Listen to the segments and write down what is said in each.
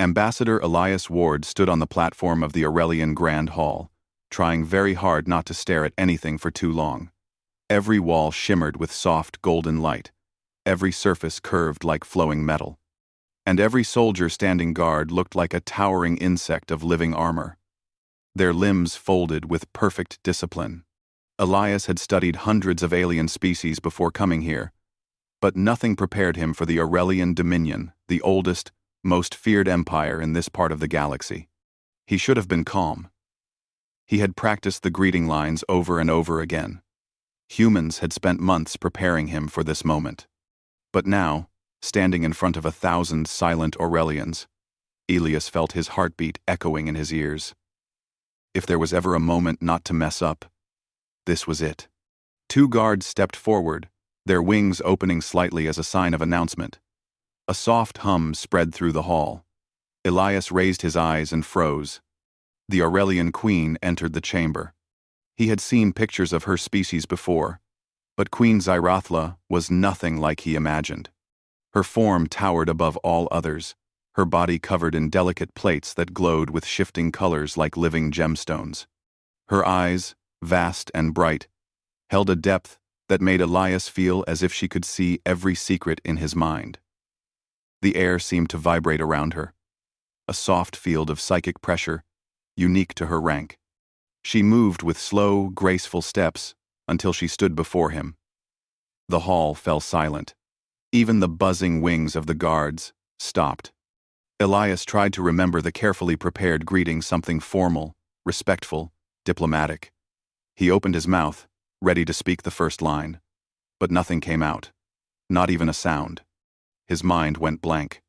Ambassador Elias Ward stood on the platform of the Aurelian Grand Hall, trying very hard not to stare at anything for too long. Every wall shimmered with soft golden light, every surface curved like flowing metal, and every soldier standing guard looked like a towering insect of living armor. Their limbs folded with perfect discipline. Elias had studied hundreds of alien species before coming here, but nothing prepared him for the Aurelian Dominion, the oldest, most feared empire in this part of the galaxy. He should have been calm. He had practiced the greeting lines over and over again. Humans had spent months preparing him for this moment. But now, standing in front of 1,000 silent Aurelians, Elias felt his heartbeat echoing in his ears. If there was ever a moment not to mess up, this was it. 2 guards stepped forward, their wings opening slightly as a sign of announcement. A soft hum spread through the hall. Elias raised his eyes and froze. The Aurelian Queen entered the chamber. He had seen pictures of her species before, but Queen Zyrathla was nothing like he imagined. Her form towered above all others, her body covered in delicate plates that glowed with shifting colors like living gemstones. Her eyes, vast and bright, held a depth that made Elias feel as if she could see every secret in his mind. The air seemed to vibrate around her, a soft field of psychic pressure, unique to her rank. She moved with slow, graceful steps until she stood before him. The hall fell silent. Even the buzzing wings of the guards stopped. Elias tried to remember the carefully prepared greeting, something formal, respectful, diplomatic. He opened his mouth, ready to speak the first line, but nothing came out, not even a sound. His mind went blank.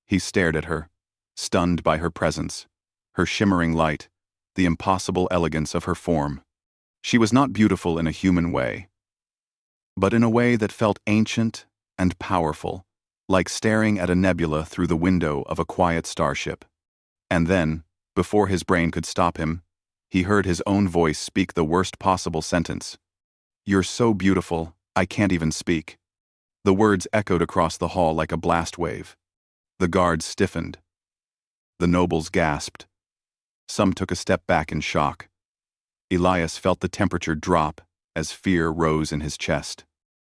He stared at her, stunned by her presence, her shimmering light, the impossible elegance of her form. She was not beautiful in a human way, but in a way that felt ancient and powerful, like staring at a nebula through the window of a quiet starship. And then, before his brain could stop him, he heard his own voice speak the worst possible sentence. "You're so beautiful, I can't even speak." The words echoed across the hall like a blast wave. The guards stiffened. The nobles gasped. Some took a step back in shock. Elias felt the temperature drop as fear rose in his chest.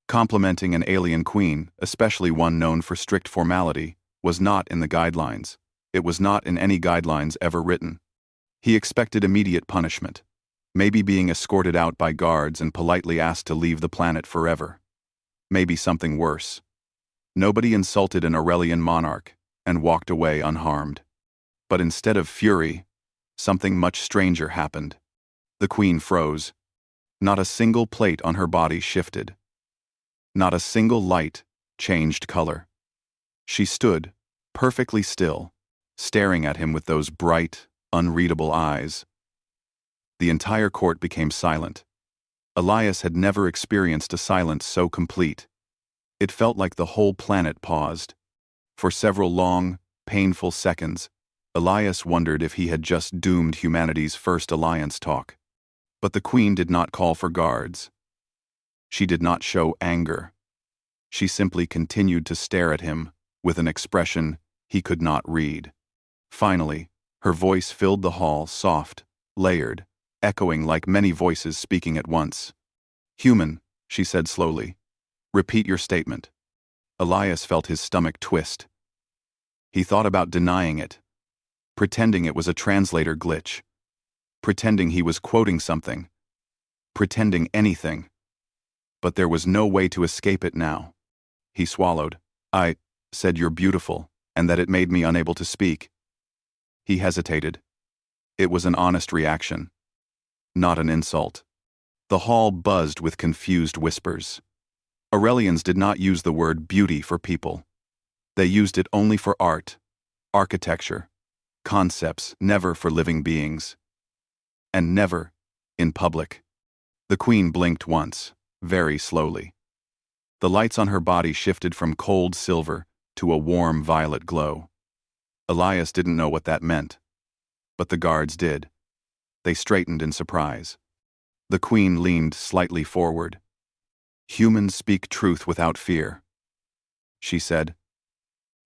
Complimenting an alien queen, especially one known for strict formality, was not in the guidelines. It was not in any guidelines ever written. He expected immediate punishment, maybe being escorted out by guards and politely asked to leave the planet forever. Maybe something worse. Nobody insulted an Aurelian monarch and walked away unharmed. But instead of fury, something much stranger happened. The queen froze. Not a single plate on her body shifted. Not a single light changed color. She stood, perfectly still, staring at him with those bright, unreadable eyes. The entire court became silent. Elias had never experienced a silence so complete. It felt like the whole planet paused. For several long, painful seconds, Elias wondered if he had just doomed humanity's first alliance talk. But the queen did not call for guards. She did not show anger. She simply continued to stare at him with an expression he could not read. Finally, her voice filled the hall, soft, layered, echoing like many voices speaking at once. "Human," she said slowly. "Repeat your statement." Elias felt his stomach twist. He thought about denying it, pretending it was a translator glitch, pretending he was quoting something, pretending anything. But there was no way to escape it now. He swallowed. "I said you're beautiful, and that it made me unable to speak." He hesitated. It was an honest reaction, not an insult. The hall buzzed with confused whispers. Aurelians did not use the word beauty for people. They used it only for art, architecture, concepts, never for living beings. And never in public. The queen blinked once, very slowly. The lights on her body shifted from cold silver to a warm violet glow. Elias didn't know what that meant, but the guards did. They straightened in surprise. The queen leaned slightly forward. "Humans speak truth without fear," she said,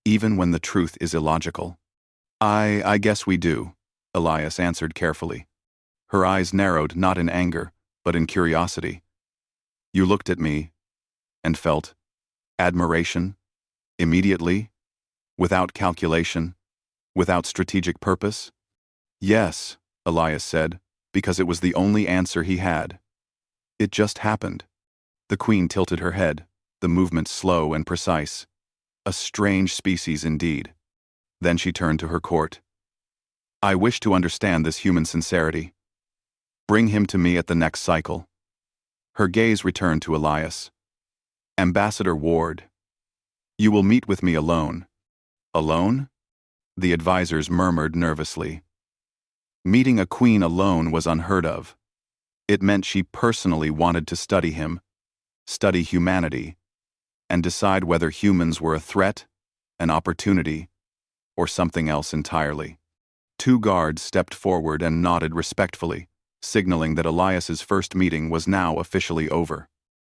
"even when the truth is illogical." I guess we do, Elias answered carefully. Her eyes narrowed not in anger, but in curiosity. You looked at me and felt admiration immediately, without calculation, without strategic purpose? Yes, Elias said, because it was the only answer he had. It just happened. The queen tilted her head, the movement slow and precise. A strange species indeed. Then she turned to her court. I wish to understand this human sincerity. Bring him to me at the next cycle. Her gaze returned to Elias. Ambassador Ward. You will meet with me alone. Alone? The advisors murmured nervously. Meeting a queen alone was unheard of. It meant she personally wanted to study him, study humanity, and decide whether humans were a threat, an opportunity, or something else entirely. Two guards stepped forward and nodded respectfully, signaling that Elias's first meeting was now officially over.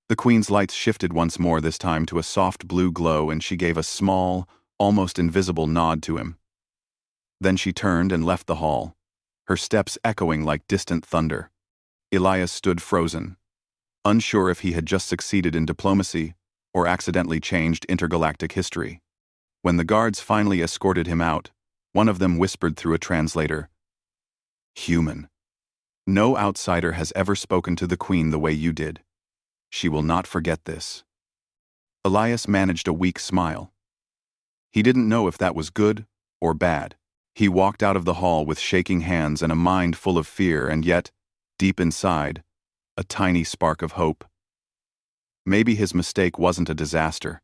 The queen's lights shifted once more, this time to a soft blue glow, and she gave a small, almost invisible nod to him. Then she turned and left the hall, her steps echoing like distant thunder. Elias stood frozen, unsure if he had just succeeded in diplomacy or accidentally changed intergalactic history. When the guards finally escorted him out, one of them whispered through a translator, "Human. No outsider has ever spoken to the queen the way you did. She will not forget this." Elias managed a weak smile. He didn't know if that was good or bad. He walked out of the hall with shaking hands and a mind full of fear, and yet, deep inside, a tiny spark of hope. Maybe his mistake wasn't a disaster.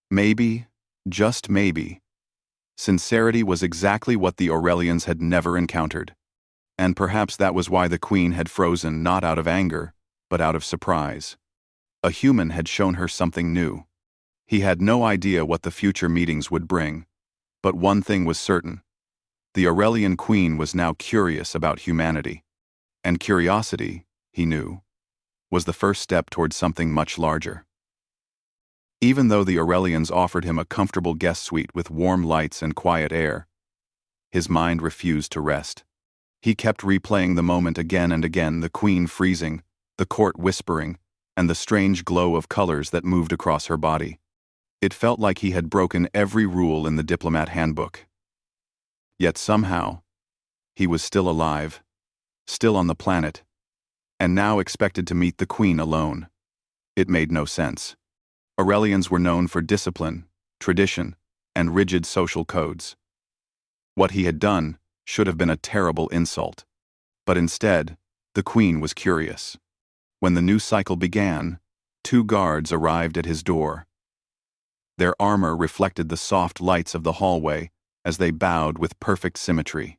Maybe, just maybe, sincerity was exactly what the Aurelians had never encountered. And perhaps that was why the queen had frozen, not out of anger, but out of surprise. A human had shown her something new. He had no idea what the future meetings would bring, but one thing was certain. The Aurelian queen was now curious about humanity. And curiosity, he knew, was the first step towards something much larger. Even though the Aurelians offered him a comfortable guest suite with warm lights and quiet air, his mind refused to rest. He kept replaying the moment again and again, the queen freezing, the court whispering, and the strange glow of colors that moved across her body. It felt like he had broken every rule in the diplomat handbook. Yet somehow, he was still alive, still on the planet, and now expected to meet the queen alone. It made no sense. Aurelians were known for discipline, tradition, and rigid social codes. What he had done should have been a terrible insult. But instead, the queen was curious. When the new cycle began, two guards arrived at his door. Their armor reflected the soft lights of the hallway as they bowed with perfect symmetry.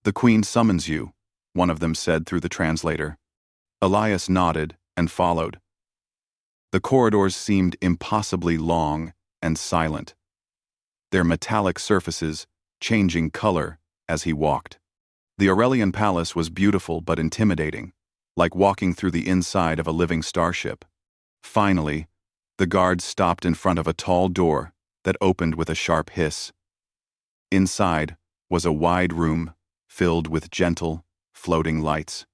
"The queen summons you," one of them said through the translator. Elias nodded and followed. The corridors seemed impossibly long and silent, their metallic surfaces changing color as he walked. The Aurelian palace was beautiful but intimidating, like walking through the inside of a living starship. Finally, the guards stopped in front of a tall door that opened with a sharp hiss. Inside was a wide room filled with gentle, floating lights.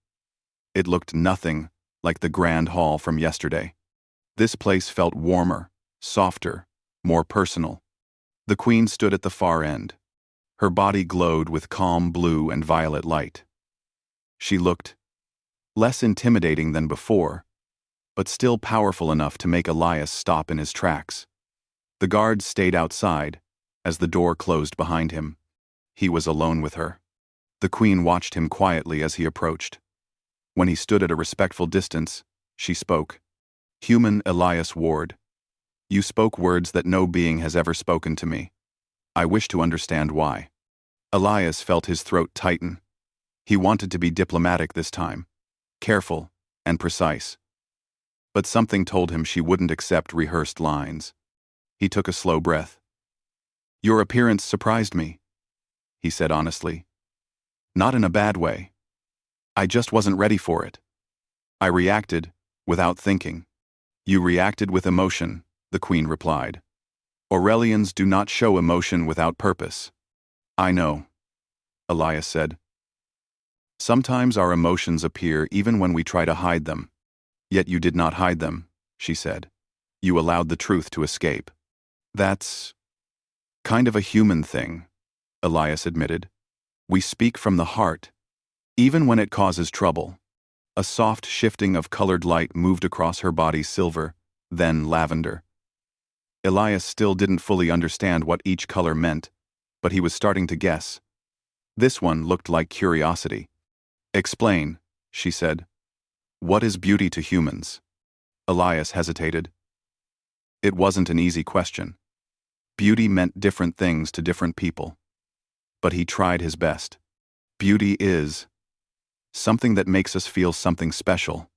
It looked nothing like the grand hall from yesterday. This place felt warmer, softer, more personal. The queen stood at the far end. Her body glowed with calm blue and violet light. She looked less intimidating than before, but still powerful enough to make Elias stop in his tracks. The guards stayed outside as the door closed behind him. He was alone with her. The queen watched him quietly as he approached. When he stood at a respectful distance, she spoke. "Human Elias Ward, you spoke words that no being has ever spoken to me. I wish to understand why." Elias felt his throat tighten. He wanted to be diplomatic this time, careful and precise. But something told him she wouldn't accept rehearsed lines. He took a slow breath. "Your appearance surprised me," he said honestly. "Not in a bad way. I just wasn't ready for it. I reacted without thinking." "You reacted with emotion," the queen replied. "Aurelians do not show emotion without purpose." "I know," Elias said. Sometimes our emotions appear even when we try to hide them. Yet you did not hide them, she said. You allowed the truth to escape. That's kind of a human thing, Elias admitted. We speak from the heart, even when it causes trouble. A soft shifting of colored light moved across her body's silver, then lavender. Elias still didn't fully understand what each color meant, but he was starting to guess. This one looked like curiosity. Explain, she said. What is beauty to humans? Elias hesitated. It wasn't an easy question. Beauty meant different things to different people. But he tried his best. Beauty is something that makes us feel something special,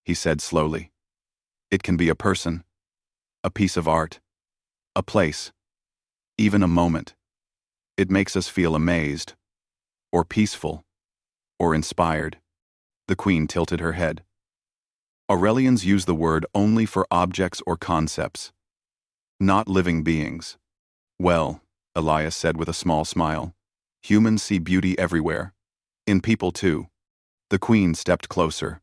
he said slowly. It can be a person, a piece of art, a place, even a moment. It makes us feel amazed, or peaceful, or inspired. The Queen tilted her head. Aurelians use the word only for objects or concepts, not living beings. Well, Elias said with a small smile, humans see beauty everywhere. In people too. The Queen stepped closer.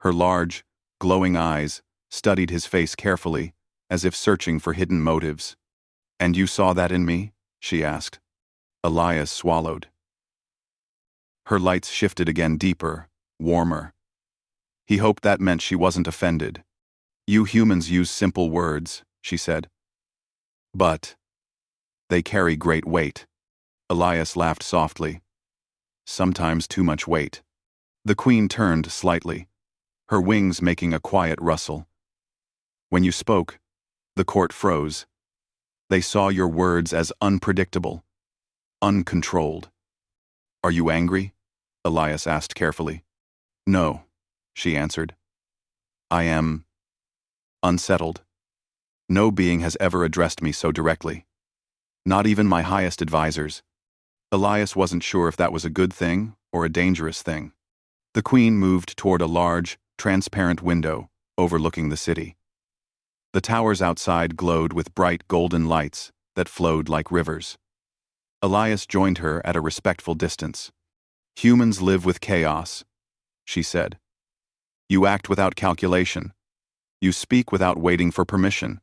Her large, glowing eyes studied his face carefully, as if searching for hidden motives. And you saw that in me? She asked. Elias swallowed. Her lights shifted again deeper, warmer. He hoped that meant she wasn't offended. You humans use simple words, she said. But they carry great weight. Elias laughed softly. Sometimes too much weight. The Queen turned slightly, her wings making a quiet rustle. When you spoke, the court froze. They saw your words as unpredictable, uncontrolled. Are you angry? Elias asked carefully. No, she answered. I am unsettled. No being has ever addressed me so directly. Not even my highest advisors. Elias wasn't sure if that was a good thing or a dangerous thing. The Queen moved toward a large, transparent window overlooking the city. The towers outside glowed with bright golden lights that flowed like rivers. Elias joined her at a respectful distance. Humans live with chaos, she said. You act without calculation. You speak without waiting for permission.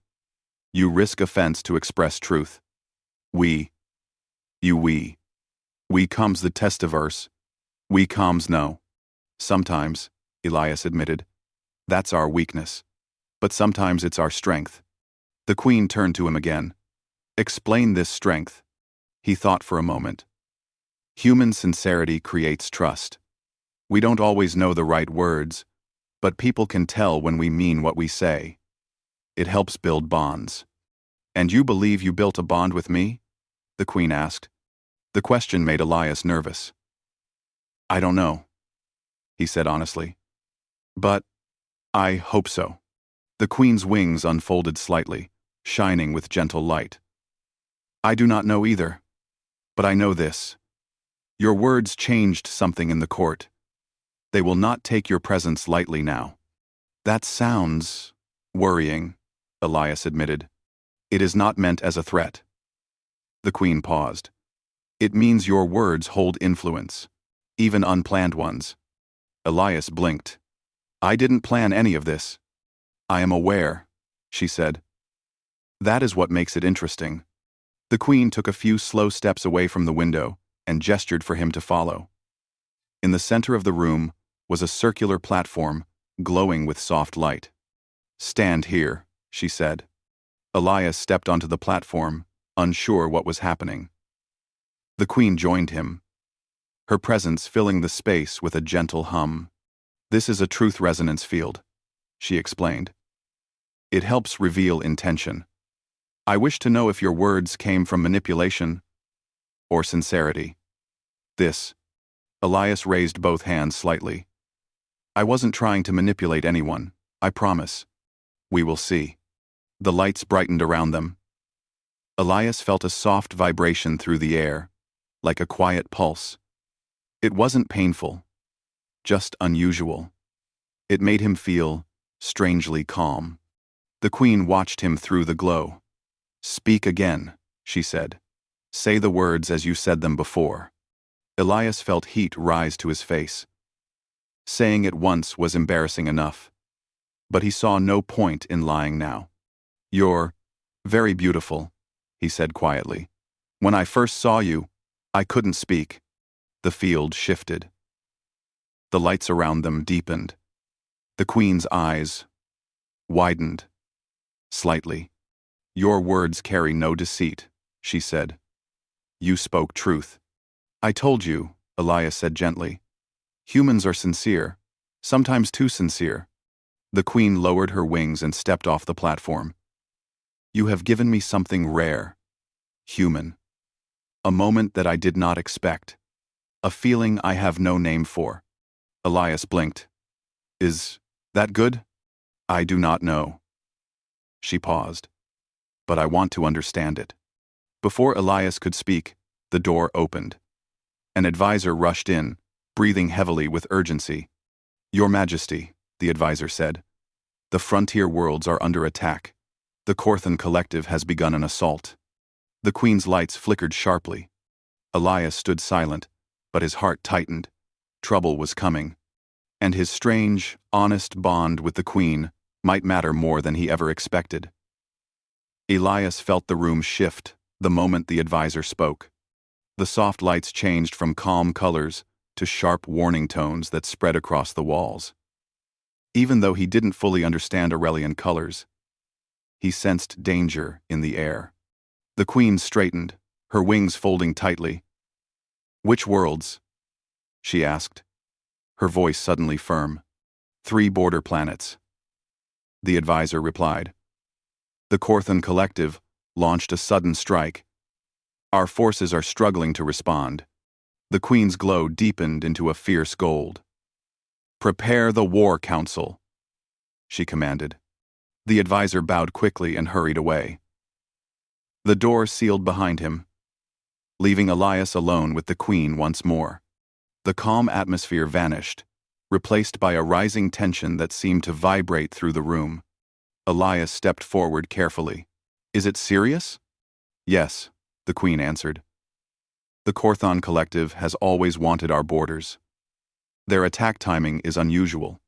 You risk offense to express truth. We comes the testiverse. We comes no. Sometimes, Elias admitted, that's our weakness. But sometimes it's our strength. The Queen turned to him again. Explain this strength. He thought for a moment. Human sincerity creates trust. We don't always know the right words, but people can tell when we mean what we say. It helps build bonds. And you believe you built a bond with me? The Queen asked. The question made Elias nervous. I don't know, he said honestly. But I hope so. The Queen's wings unfolded slightly, shining with gentle light. I do not know either, but I know this. Your words changed something in the court. They will not take your presence lightly now. That sounds worrying, Elias admitted. It is not meant as a threat. The Queen paused. It means your words hold influence, even unplanned ones. Elias blinked. I didn't plan any of this. I am aware, she said. That is what makes it interesting. The Queen took a few slow steps away from the window and gestured for him to follow. In the center of the room was a circular platform glowing with soft light. Stand here, she said. Elias stepped onto the platform, unsure what was happening. The Queen joined him, her presence filling the space with a gentle hum. This is a truth resonance field, she explained. It helps reveal intention. I wish to know if your words came from manipulation or sincerity. Elias raised both hands slightly. I wasn't trying to manipulate anyone, I promise. We will see. The lights brightened around them. Elias felt a soft vibration through the air, like a quiet pulse. It wasn't painful, just unusual. It made him feel strangely calm. The Queen watched him through the glow. Speak again, she said. Say the words as you said them before. Elias felt heat rise to his face. Saying it once was embarrassing enough. But he saw no point in lying now. "You're very beautiful," he said quietly. "When I first saw you, I couldn't speak." The field shifted. The lights around them deepened. The Queen's eyes widened slightly. "Your words carry no deceit," she said. "You spoke truth." "I told you," Elias said gently. "Humans are sincere, sometimes too sincere." The Queen lowered her wings and stepped off the platform. "You have given me something rare, human. A moment that I did not expect. A feeling I have no name for." Elias blinked. "Is that good?" "I do not know." She paused. "But I want to understand it." Before Elias could speak, the door opened. An advisor rushed in, breathing heavily with urgency. "Your Majesty," the advisor said, "the frontier worlds are under attack. The Korthan Collective has begun an assault." The Queen's lights flickered sharply. Elias stood silent, but his heart tightened. Trouble was coming. And his strange, honest bond with the Queen might matter more than he ever expected. Elias felt the room shift the moment the advisor spoke. The soft lights changed from calm colors to sharp warning tones that spread across the walls. Even though he didn't fully understand Aurelian colors, he sensed danger in the air. The Queen straightened, her wings folding tightly. "Which worlds?" she asked, her voice suddenly firm. "3 border planets." The advisor replied. "The Korthan Collective launched a sudden strike. Our forces are struggling to respond." The Queen's glow deepened into a fierce gold. "Prepare the War Council," she commanded. The advisor bowed quickly and hurried away. The door sealed behind him, leaving Elias alone with the Queen once more. The calm atmosphere vanished, replaced by a rising tension that seemed to vibrate through the room. Elias stepped forward carefully. "Is it serious?" "Yes," the Queen answered. "The Korthan Collective has always wanted our borders. Their attack timing is unusual.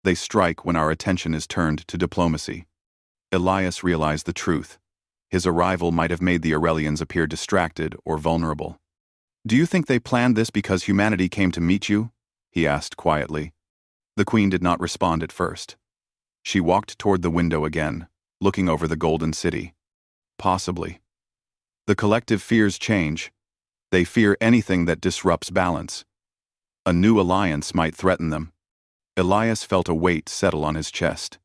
They strike when our attention is turned to diplomacy." Elias realized the truth. His arrival might have made the Aurelians appear distracted or vulnerable. "Do you think they planned this because humanity came to meet you?" he asked quietly. The Queen did not respond at first. She walked toward the window again, looking over the Golden City. "Possibly. The collective fears change. They fear anything that disrupts balance. A new alliance might threaten them." Elias felt a weight settle on his chest.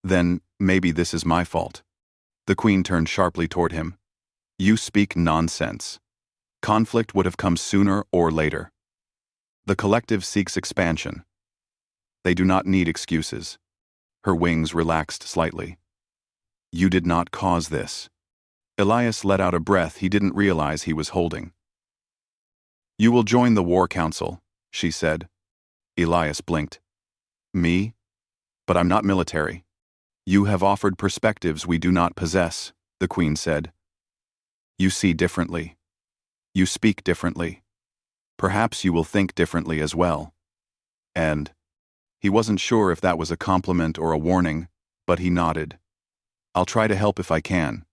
"Then maybe this is my fault." The Queen turned sharply toward him. "You speak nonsense. Conflict would have come sooner or later. The collective seeks expansion. They do not need excuses." Her wings relaxed slightly. "You did not cause this." Elias let out a breath he didn't realize he was holding. "You will join the War Council," she said. Elias blinked. "Me? But I'm not military." "You have offered perspectives we do not possess," the Queen said. "You see differently. You speak differently. Perhaps you will think differently as well." And he wasn't sure if that was a compliment or a warning, but he nodded. "I'll try to help if I can."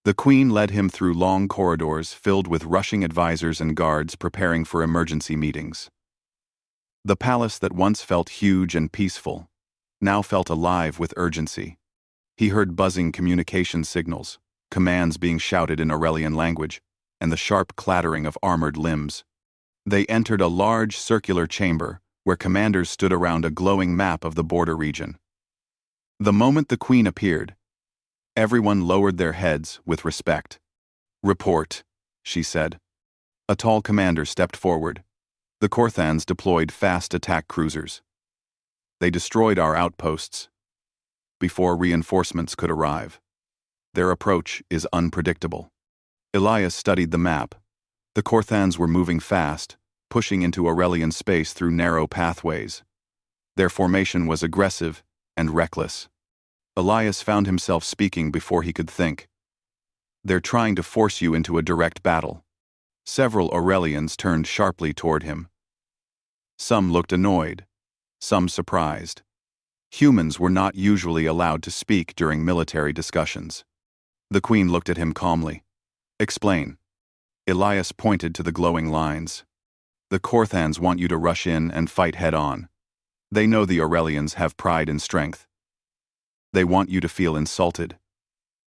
The Queen led him through long corridors filled with rushing advisors and guards preparing for emergency meetings. The palace that once felt huge and peaceful now felt alive with urgency. He heard buzzing communication signals, commands being shouted in Aurelian language, and the sharp clattering of armored limbs. They entered a large circular chamber where commanders stood around a glowing map of the border region. The moment the Queen appeared, everyone lowered their heads with respect. "Report," she said. A tall commander stepped forward. "The Korthans deployed fast attack cruisers. They destroyed our outposts before reinforcements could arrive. Their approach is unpredictable." Elias studied the map. The Korthans were moving fast, pushing into Aurelian space through narrow pathways. Their formation was aggressive and reckless. Elias found himself speaking before he could think. "They're trying to force you into a direct battle." Several Aurelians turned sharply toward him. Some looked annoyed, some surprised. Humans were not usually allowed to speak during military discussions. The queen looked at him calmly. "Explain." Elias pointed to the glowing lines. "The Korthans want you to rush in and fight head-on. They know the Aurelians have pride and strength. They want you to feel insulted.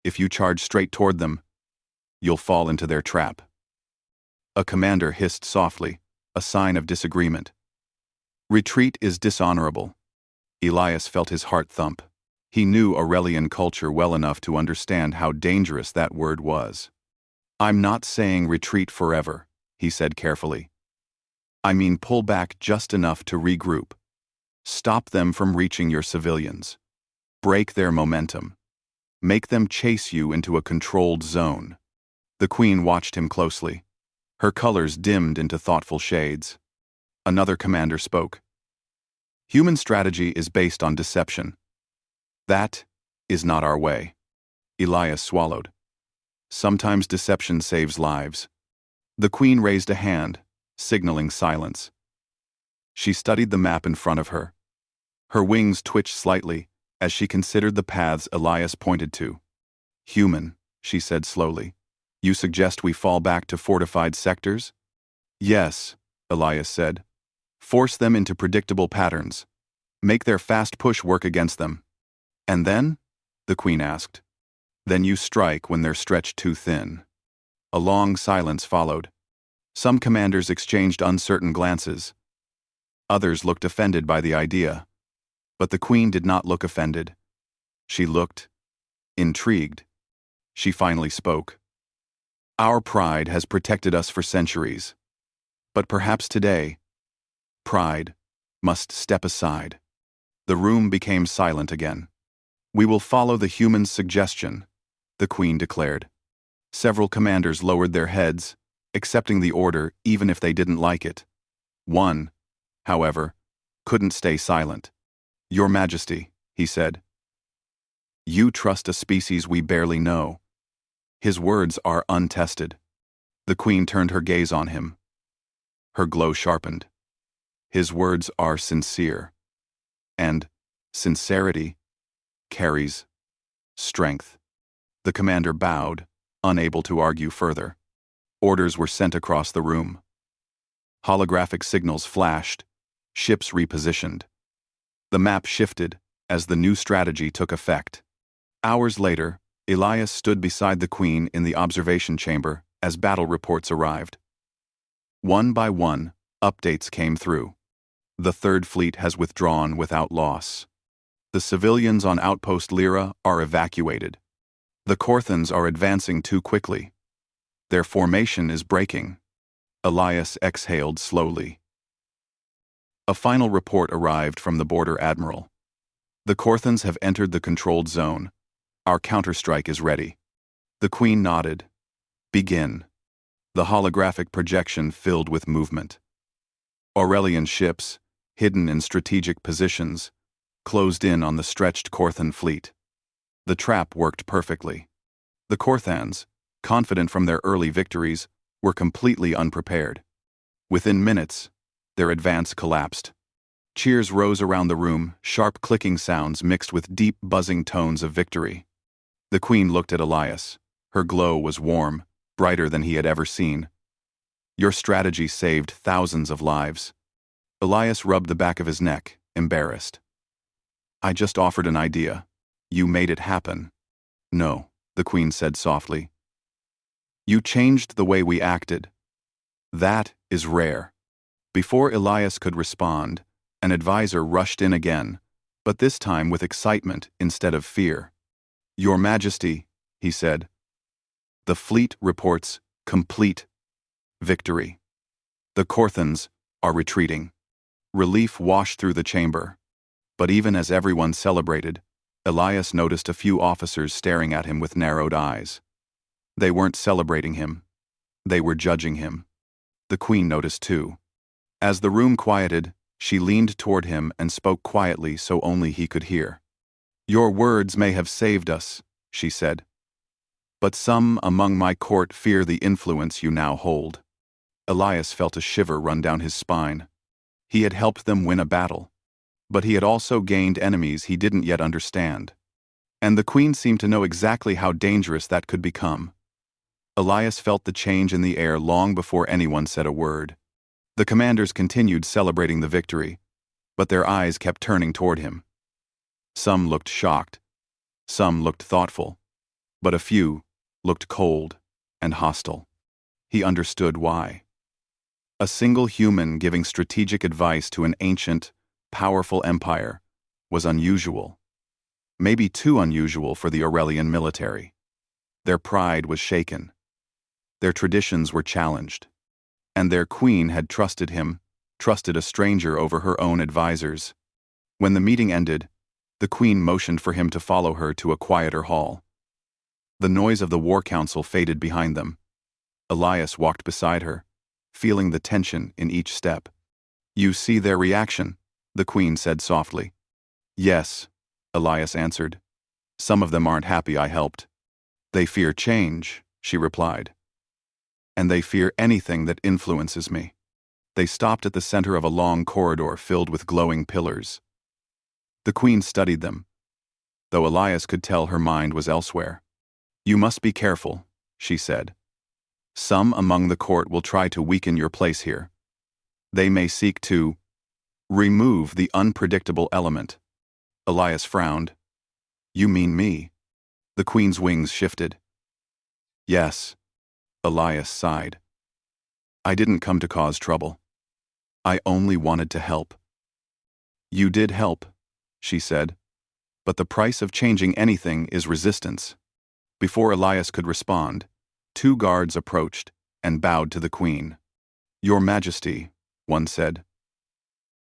If you charge straight toward them, you'll fall into their trap." A commander hissed softly, a sign of disagreement. "Retreat is dishonorable." Elias felt his heart thump. He knew Aurelian culture well enough to understand how dangerous that word was. "I'm not saying retreat forever," he said carefully. "I mean pull back just enough to regroup. Stop them from reaching your civilians. Break their momentum. Make them chase you into a controlled zone." The queen watched him closely. Her colors dimmed into thoughtful shades. Another commander spoke. "Human strategy is based on deception. That is not our way." Elias swallowed. "Sometimes deception saves lives." The queen raised a hand, signaling silence. She studied the map in front of her. Her wings twitched slightly as she considered the paths Elias pointed to. "Human," she said slowly. "You suggest we fall back to fortified sectors?" "Yes," Elias said. "Force them into predictable patterns. Make their fast push work against them." "And then?" the queen asked. "Then you strike when they're stretched too thin." A long silence followed. Some commanders exchanged uncertain glances. Others looked offended by the idea. But the queen did not look offended. She looked intrigued. She finally spoke. "Our pride has protected us for centuries. But perhaps today, pride must step aside." The room became silent again. "We will follow the human's suggestion," the queen declared. Several commanders lowered their heads, accepting the order even if they didn't like it. One, however, couldn't stay silent. "Your Majesty," he said. "You trust a species we barely know." His words are untested. The queen turned her gaze on him. Her glow sharpened. His words are sincere. And sincerity carries strength. The commander bowed, unable to argue further. Orders were sent across the room. Holographic signals flashed, ships repositioned. The map shifted as the new strategy took effect. Hours later, Elias stood beside the queen in the observation chamber as battle reports arrived. One by one, updates came through. The Third Fleet has withdrawn without loss. The civilians on Outpost Lyra are evacuated. The Korthans are advancing too quickly. Their formation is breaking. Elias exhaled slowly. A final report arrived from the border admiral. "The Korthans have entered the controlled zone. Our counterstrike is ready." The queen nodded. "Begin." The holographic projection filled with movement. Aurelian ships, hidden in strategic positions, closed in on the stretched Korthan fleet. The trap worked perfectly. The Korthans, confident from their early victories, were completely unprepared. Within minutes, their advance collapsed. Cheers rose around the room, sharp clicking sounds mixed with deep buzzing tones of victory. The queen looked at Elias. Her glow was warm, brighter than he had ever seen. "Your strategy saved thousands of lives." Elias rubbed the back of his neck, embarrassed. "I just offered an idea. You made it happen." "No," the queen said softly. "You changed the way we acted. That is rare." Before Elias could respond, an advisor rushed in again, but this time with excitement instead of fear. "Your Majesty," he said, "the fleet reports complete victory. The Korthans are retreating." Relief washed through the chamber. But even as everyone celebrated, Elias noticed a few officers staring at him with narrowed eyes. They weren't celebrating him. They were judging him. The queen noticed too. As the room quieted, she leaned toward him and spoke quietly so only he could hear. "Your words may have saved us," she said. "But some among my court fear the influence you now hold." Elias felt a shiver run down his spine. He had helped them win a battle, but he had also gained enemies he didn't yet understand. And the Queen seemed to know exactly how dangerous that could become. Elias felt the change in the air long before anyone said a word. The commanders continued celebrating the victory, but their eyes kept turning toward him. Some looked shocked, some looked thoughtful, but a few looked cold and hostile. He understood why. A single human giving strategic advice to an ancient, powerful empire was unusual. Maybe too unusual for the Aurelian military. Their pride was shaken. Their traditions were challenged. And their queen had trusted him, trusted a stranger over her own advisors. When the meeting ended, the queen motioned for him to follow her to a quieter hall. The noise of the war council faded behind them. Elias walked beside her, feeling the tension in each step. "You see their reaction," the queen said softly. "Yes," Elias answered. "Some of them aren't happy I helped." "They fear change," she replied. "And they fear anything that influences me." They stopped at the center of a long corridor filled with glowing pillars. The queen studied them, though Elias could tell her mind was elsewhere. "You must be careful," she said. "Some among the court will try to weaken your place here. They may seek to remove the unpredictable element." Elias frowned. "You mean me?" The queen's wings shifted. "Yes," Elias sighed. "I didn't come to cause trouble. I only wanted to help." "You did help," she said, "but the price of changing anything is resistance." Before Elias could respond, 2 guards approached and bowed to the queen. "Your Majesty," one said.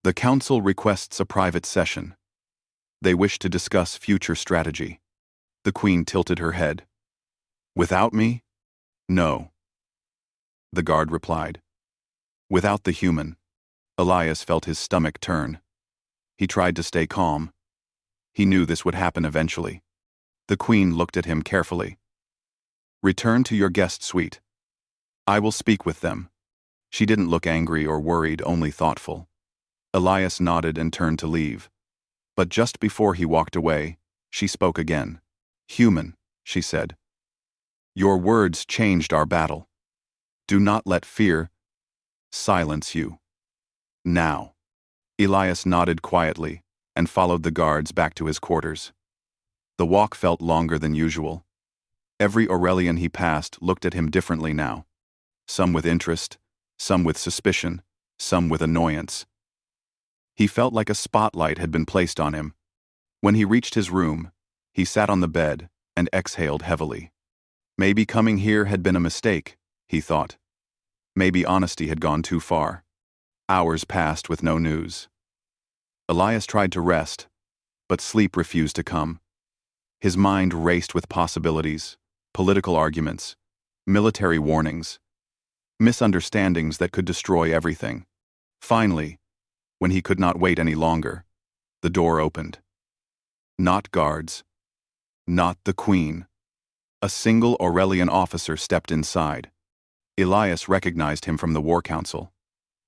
"The council requests a private session. They wish to discuss future strategy." The queen tilted her head. "Without me?" "No," the guard replied. "Without the human." Elias felt his stomach turn. He tried to stay calm. He knew this would happen eventually. The queen looked at him carefully. "Return to your guest suite. I will speak with them." She didn't look angry or worried, only thoughtful. Elias nodded and turned to leave. But just before he walked away, she spoke again. "Human," she said. "Your words changed our battle. Do not let fear silence you. Now." Elias nodded quietly and followed the guards back to his quarters. The walk felt longer than usual. Every Aurelian he passed looked at him differently now. Some with interest, some with suspicion, some with annoyance. He felt like a spotlight had been placed on him. When he reached his room, he sat on the bed and exhaled heavily. Maybe coming here had been a mistake, he thought. Maybe honesty had gone too far. Hours passed with no news. Elias tried to rest, but sleep refused to come. His mind raced with possibilities, political arguments, military warnings, misunderstandings that could destroy everything. Finally, when he could not wait any longer, the door opened. Not guards. Not the queen. A single Aurelian officer stepped inside. Elias recognized him from the war council.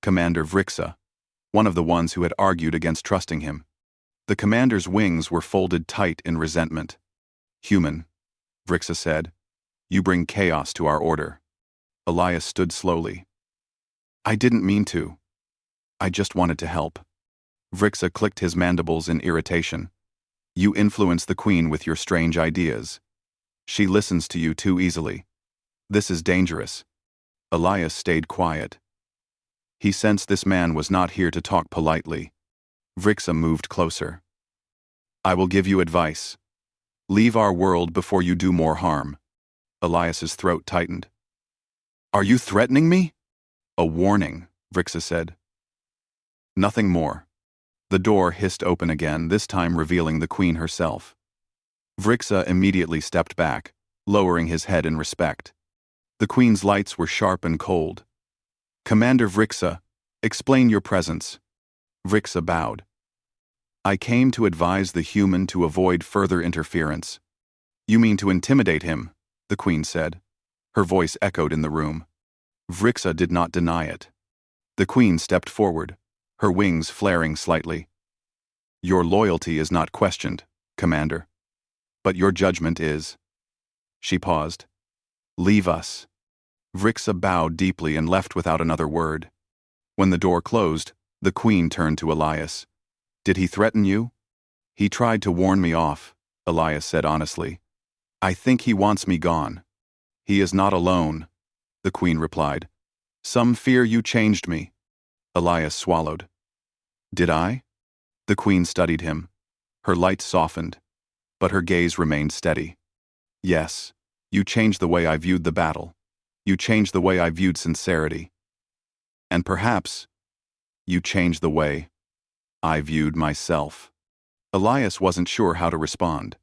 Commander Vrixa, one of the ones who had argued against trusting him. The commander's wings were folded tight in resentment. "Human," Vrixa said, "you bring chaos to our order." Elias stood slowly. "I didn't mean to. I just wanted to help." Vrixa clicked his mandibles in irritation. "You influence the queen with your strange ideas. She listens to you too easily. This is dangerous." Elias stayed quiet. He sensed this man was not here to talk politely. Vrixa moved closer. "I will give you advice. Leave our world before you do more harm." Elias's throat tightened. "Are you threatening me?" "A warning," Vrixa said. "Nothing more." The door hissed open again, this time revealing the queen herself. Vrixa immediately stepped back, lowering his head in respect. The queen's lights were sharp and cold. "Commander Vrixa, explain your presence." Vrixa bowed. "I came to advise the human to avoid further interference." "You mean to intimidate him?" the queen said. Her voice echoed in the room. Vrixa did not deny it. The queen stepped forward, her wings flaring slightly. Your loyalty is not questioned, Commander. But your judgment is. She paused. Leave us. Vrixa bowed deeply and left without another word. When the door closed, the queen turned to Elias. Did he threaten you? He tried to warn me off, Elias said honestly. I think he wants me gone. He is not alone, the queen replied. Some fear you changed me. Elias swallowed. Did I? The queen studied him. Her light softened, but her gaze remained steady. Yes, you changed the way I viewed the battle. You changed the way I viewed sincerity. And perhaps, you changed the way I viewed myself. Elias wasn't sure how to respond.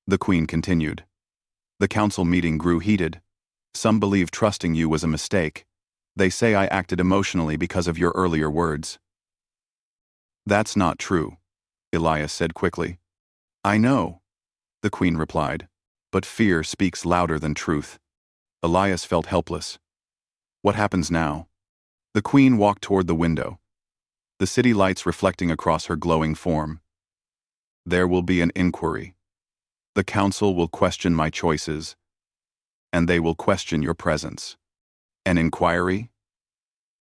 The queen continued. The council meeting grew heated. Some believe trusting you was a mistake. They say I acted emotionally because of your earlier words. That's not true, Elias said quickly. I know, the queen replied, but fear speaks louder than truth. Elias felt helpless. What happens now? The queen walked toward the window, the city lights reflecting across her glowing form. There will be an inquiry. The council will question my choices, and they will question your presence. An inquiry?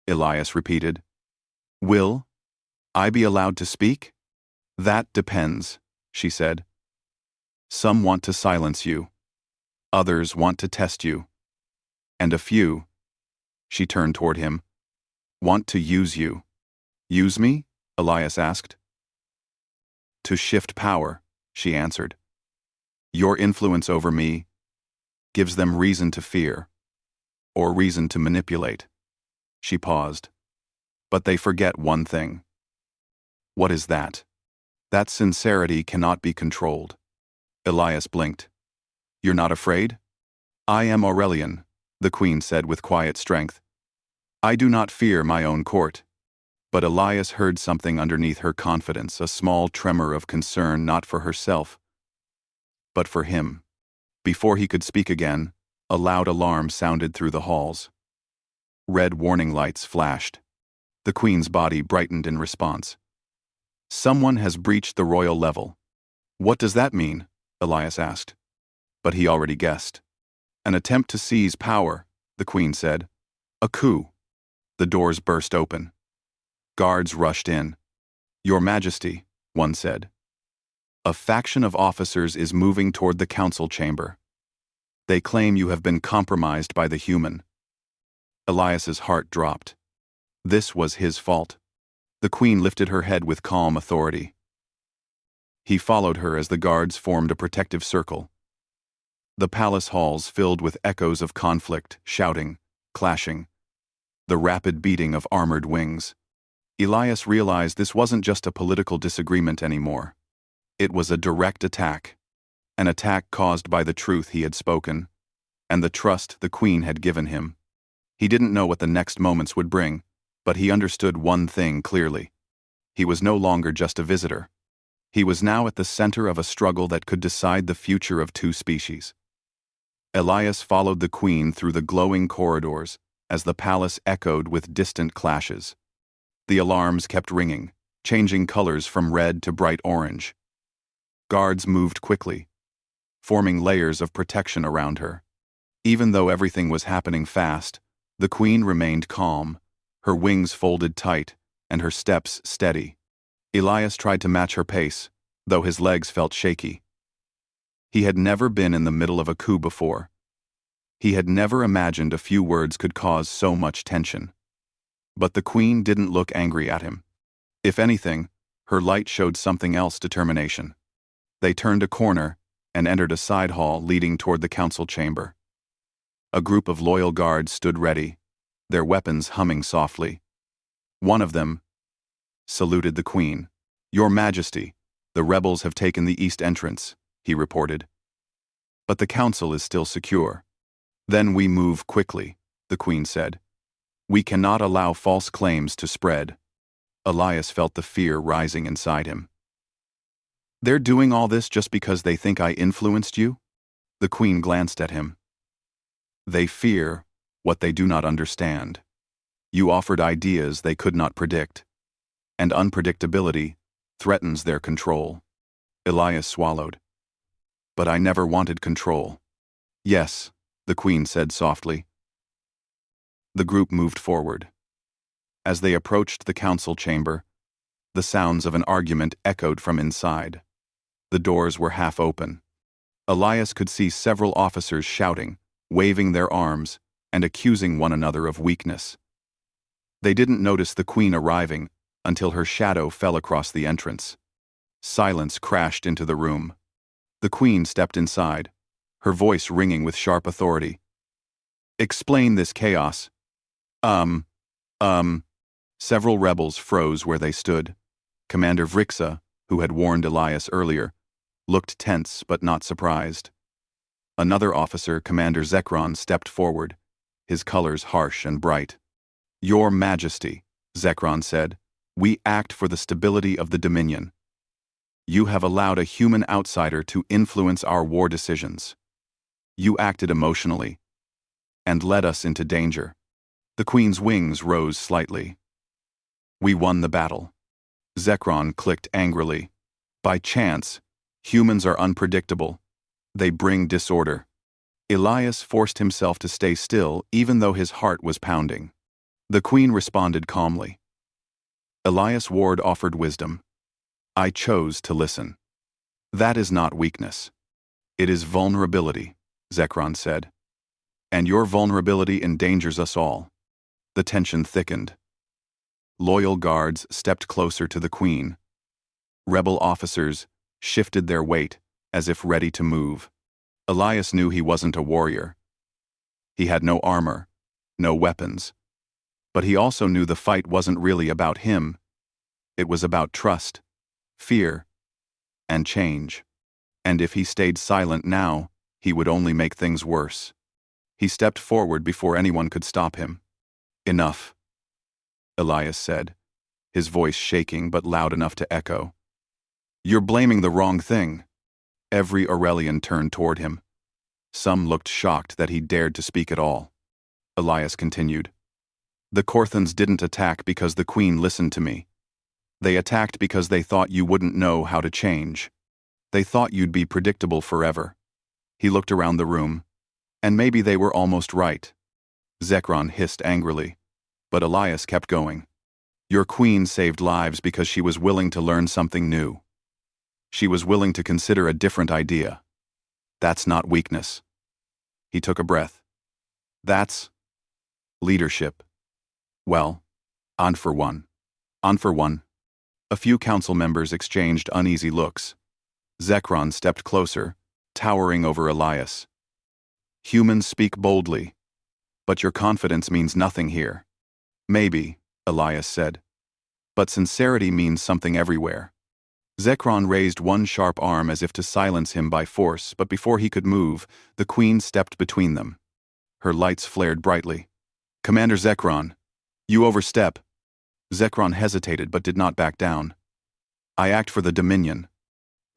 Elias repeated. Will I be allowed to speak? That depends, she said. Some want to silence you. Others want to test you. And a few, she turned toward him, want to use you. Use me? Elias asked. To shift power, she answered. Your influence over me gives them reason to fear, or reason to manipulate. She paused. But they forget one thing. What is that? That sincerity cannot be controlled. Elias blinked. You're not afraid? I am Aurelian, the queen said with quiet strength. I do not fear my own court. But Elias heard something underneath her confidence, a small tremor of concern not for herself, but for him. Before he could speak again, a loud alarm sounded through the halls. Red warning lights flashed. The queen's body brightened in response. Someone has breached the royal level. What does that mean? Elias asked. But he already guessed. An attempt to seize power, the queen said. A coup. The doors burst open. Guards rushed in. Your Majesty, one said. A faction of officers is moving toward the council chamber. They claim you have been compromised by the human. Elias's heart dropped. This was his fault. The queen lifted her head with calm authority. He followed her as the guards formed a protective circle. The palace halls filled with echoes of conflict, shouting, clashing, the rapid beating of armored wings. Elias realized this wasn't just a political disagreement anymore. It was a direct attack. An attack caused by the truth he had spoken, and the trust the queen had given him. He didn't know what the next moments would bring, but he understood one thing clearly. He was no longer just a visitor. He was now at the center of a struggle that could decide the future of two species. Elias followed the queen through the glowing corridors as the palace echoed with distant clashes. The alarms kept ringing, changing colors from red to bright orange. Guards moved quickly, forming layers of protection around her. Even though everything was happening fast, the queen remained calm, her wings folded tight, and her steps steady. Elias tried to match her pace, though his legs felt shaky. He had never been in the middle of a coup before. He had never imagined a few words could cause so much tension. But the queen didn't look angry at him. If anything, her light showed something else: determination. They turned a corner and entered a side hall leading toward the council chamber. A group of loyal guards stood ready, their weapons humming softly. One of them saluted the queen. Your Majesty, the rebels have taken the east entrance, he reported. But the council is still secure. Then we move quickly, the queen said. We cannot allow false claims to spread. Elias felt the fear rising inside him. They're doing all this just because they think I influenced you? The queen glanced at him. They fear what they do not understand. You offered ideas they could not predict, and unpredictability threatens their control. Elias swallowed. But I never wanted control. Yes, the Queen said softly. The group moved forward. As they approached the council chamber, the sounds of an argument echoed from inside. The doors were half open. Elias could see several officers shouting, waving their arms, and accusing one another of weakness. They didn't notice the Queen arriving until her shadow fell across the entrance. Silence crashed into the room. The Queen stepped inside, her voice ringing with sharp authority. Explain this chaos. Several rebels froze where they stood. Commander Vrixa, who had warned Elias earlier, looked tense but not surprised. Another officer, Commander Zekron, stepped forward, his colors harsh and bright. Your Majesty, Zekron said, we act for the stability of the Dominion. You have allowed a human outsider to influence our war decisions. You acted emotionally and led us into danger. The Queen's wings rose slightly. We won the battle. Zekron clicked angrily. By chance, humans are unpredictable. They bring disorder. Elias forced himself to stay still even though his heart was pounding. The Queen responded calmly. Elias Ward offered wisdom. I chose to listen. That is not weakness. It is vulnerability, Zekron said. And your vulnerability endangers us all. The tension thickened. Loyal guards stepped closer to the Queen. Rebel officers shifted their weight as if ready to move. Elias knew he wasn't a warrior. He had no armor, no weapons. But he also knew the fight wasn't really about him. It was about trust, fear, and change. And if he stayed silent now, he would only make things worse. He stepped forward before anyone could stop him. Enough, Elias said, his voice shaking but loud enough to echo. You're blaming the wrong thing. Every Aurelian turned toward him. Some looked shocked that he dared to speak at all. Elias continued. The Korthans didn't attack because the Queen listened to me. They attacked because they thought you wouldn't know how to change. They thought you'd be predictable forever. He looked around the room. And maybe they were almost right. Zekron hissed angrily. But Elias kept going. Your Queen saved lives because she was willing to learn something new. She was willing to consider a different idea. That's not weakness. He took a breath. That's leadership. Well, on for one. On for one. A few council members exchanged uneasy looks. Zekron stepped closer, towering over Elias. Humans speak boldly, but your confidence means nothing here. Maybe, Elias said. But sincerity means something everywhere. Zekron raised one sharp arm as if to silence him by force, but before he could move, the Queen stepped between them. Her lights flared brightly. Commander Zekron, you overstep. Zekron hesitated but did not back down. I act for the Dominion.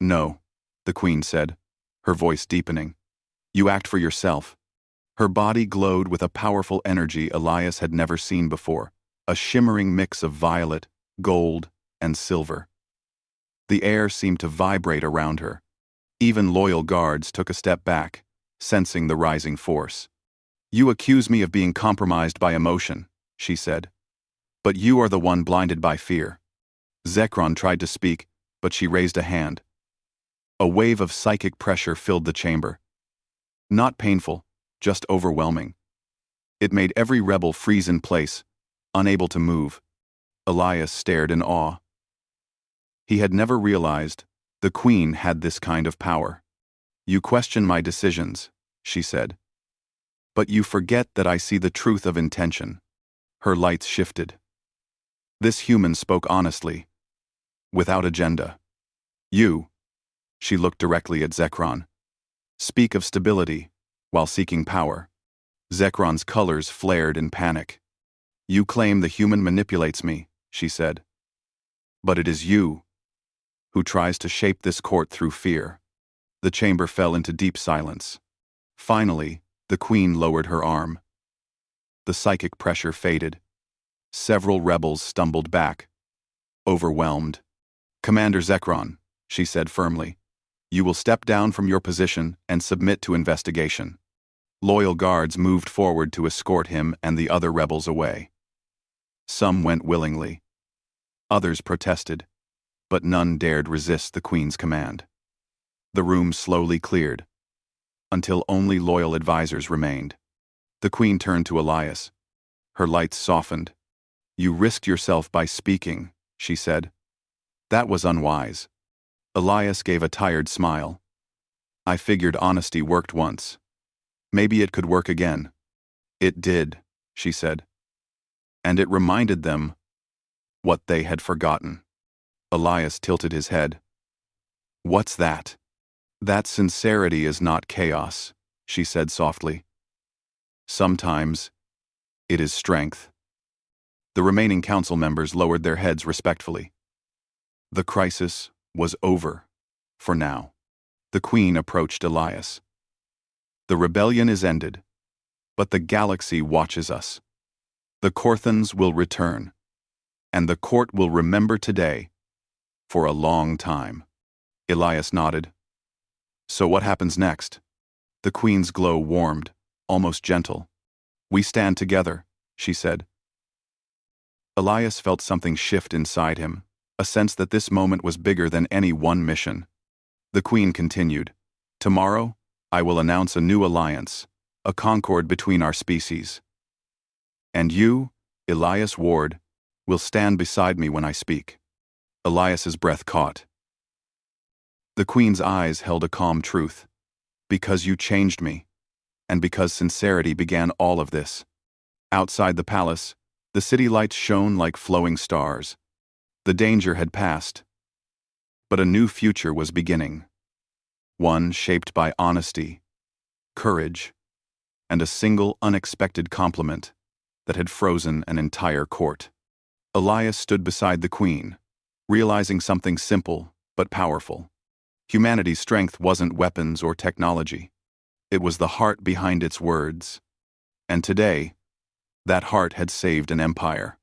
No, the Queen said, her voice deepening. You act for yourself. Her body glowed with a powerful energy Elias had never seen before, a shimmering mix of violet, gold, and silver. The air seemed to vibrate around her. Even loyal guards took a step back, sensing the rising force. You accuse me of being compromised by emotion, she said. But you are the one blinded by fear. Zekron tried to speak, but she raised a hand. A wave of psychic pressure filled the chamber. Not painful, just overwhelming. It made every rebel freeze in place, unable to move. Elias stared in awe. He had never realized the Queen had this kind of power. You question my decisions, she said. But you forget that I see the truth of intention. Her lights shifted. This human spoke honestly, without agenda. You, she looked directly at Zekron, speak of stability while seeking power. Zekron's colors flared in panic. You claim the human manipulates me, she said. But it is you who tries to shape this court through fear. The chamber fell into deep silence. Finally, the Queen lowered her arm. The psychic pressure faded. Several rebels stumbled back, overwhelmed. "Commander Zekron," she said firmly, "you will step down from your position and submit to investigation." Loyal guards moved forward to escort him and the other rebels away. Some went willingly. Others protested, but none dared resist the Queen's command. The room slowly cleared, until only loyal advisors remained. The Queen turned to Elias. Her lights softened. "You risked yourself by speaking," she said. "That was unwise." Elias gave a tired smile. "I figured honesty worked once. Maybe it could work again." "It did," she said. "And it reminded them what they had forgotten." Elias tilted his head. "What's that?" "That sincerity is not chaos," she said softly. "Sometimes it is strength." The remaining council members lowered their heads respectfully. The crisis was over, for now. The Queen approached Elias. "The rebellion is ended, but the galaxy watches us. The Korthans will return, and the court will remember today for a long time." Elias nodded. "So what happens next?" The Queen's glow warmed, almost gentle. "We stand together," she said. Elias felt something shift inside him, a sense that this moment was bigger than any one mission. The Queen continued, "Tomorrow, I will announce a new alliance, a concord between our species. And you, Elias Ward, will stand beside me when I speak." Elias's breath caught. The Queen's eyes held a calm truth. "Because you changed me, and because sincerity began all of this." Outside the palace, the city lights shone like flowing stars. The danger had passed, but a new future was beginning. One shaped by honesty, courage, and a single unexpected compliment that had frozen an entire court. Elias stood beside the Queen, realizing something simple but powerful. Humanity's strength wasn't weapons or technology. It was the heart behind its words. And today, that heart had saved an empire.